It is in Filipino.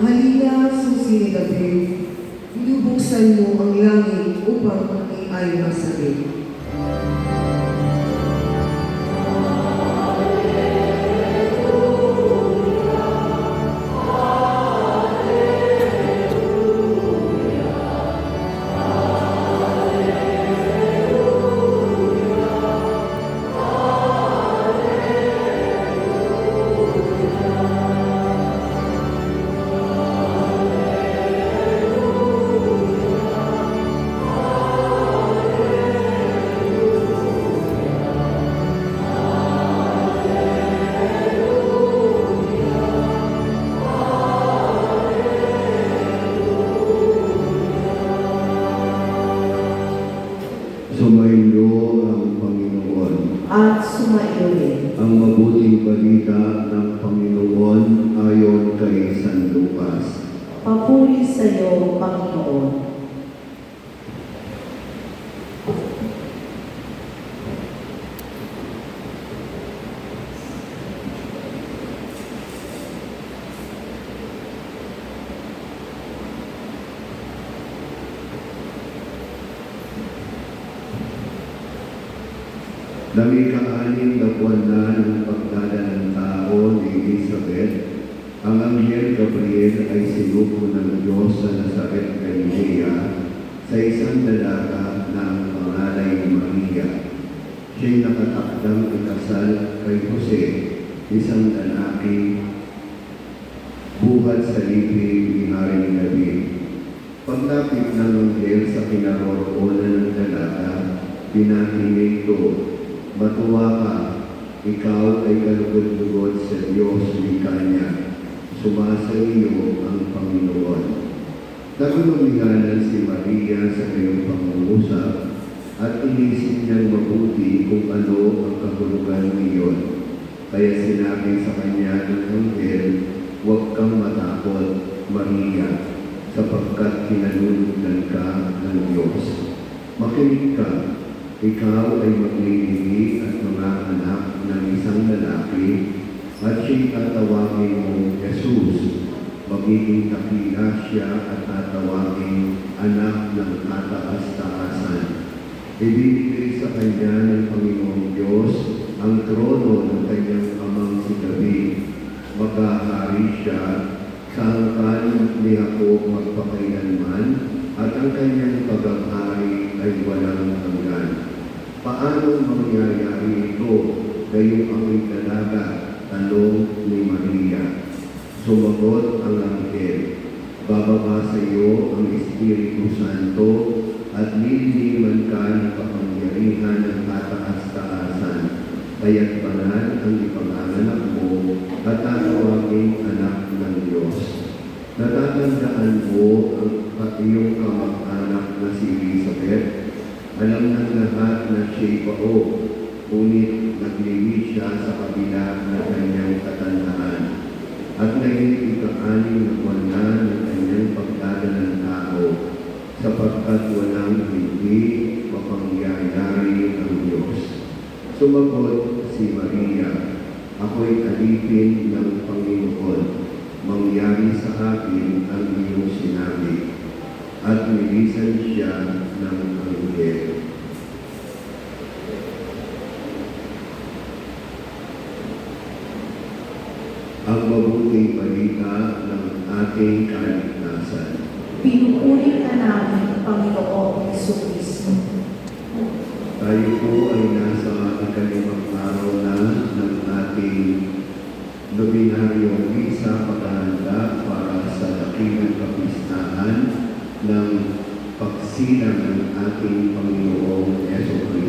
halina susi ni David, inubuksan mo ang langit upang kami ay masabi. Sumainyo ang Panginoon. At sumaiyo rin. Ang mabuting balita ng Panginoon ayon kay San Lucas. Papuri sa iyo, Panginoon. Labing-anim na buwan na ng pagdala ng tao ni Elizabeth, ang Anghel Gabriel ay sinugo ng Diyos sa Nazaret, Galilea, sa isang dalaga na ang pangalan ni Maria. Siya'y nakatakdang ikasal kay Jose, isang lalaki, buhat sa lipi ni Haring David. Pagtapit ng Anghel sa kinaroroonan ng dalaga, binahi niya ito, "Matuwa ka, ikaw ay kalugod-lugod sa Diyos ni Kanya. Sumasa iyo ang Panginoon." Nagulunganan si Maria sa kanyang pangungusap at inisip niyang mabuti kung ano ang kahulugan niyon. Kaya sinabi sa kanya ng Anghel, "Huwag kang matakot, Maria, sapagkat kinalulugdan ka ng Diyos. Makinig ka, ikaw ay maglilihi at mga anak ng isang lalaki at siya'y tatawagin mong Jesus. Magiging dakila siya at tatawagin anak ng kataas-taasan. Ibibigay sa kanya ng Panginoong Diyos ang trono ng kanyang amang si David. Maghahari siya sa hanggan ni Jacob magpakailanman at ang kanyang paghahari ay walang hanggan." Paano mangyayari ito? Gayong ako'y dalaga, tanong ni Maria. Sumagot ang Anghel, "Bababa sa iyo ang Espiritu Santo at liliniman ka ng kapangyarihan ng kataas-taasan. Kaya't banal ang ipag-aanak mo at tatawagin anak ng Diyos. Natatandaan mo ang iyong kamag-anak na si Elizabeth. Alam ng lahat na siya'y pao, ngunit nagliwi siya sa kabila ng kanyang katandaan. At ngayon ika-anim na buwan na ng kanyang pagdala ng tao, sapagkat walang hindi mapangyayari ang Diyos." Sumagot si Maria, "Ako'y alipin ng Panginoon. Mangyari sa akin ang iyong sinabi." At nilisan siya ng Anghel. Ang mabuting balita ng ating kaligtasan. Pinupuri ka namin, Panginoong Jesucristo. Tayo po ay nasa ikalimang araw na ng ating nobenaryong misa paghahanda para sa dakilang kapistahan ng pagsilang ng ating Panginoong Jesucristo.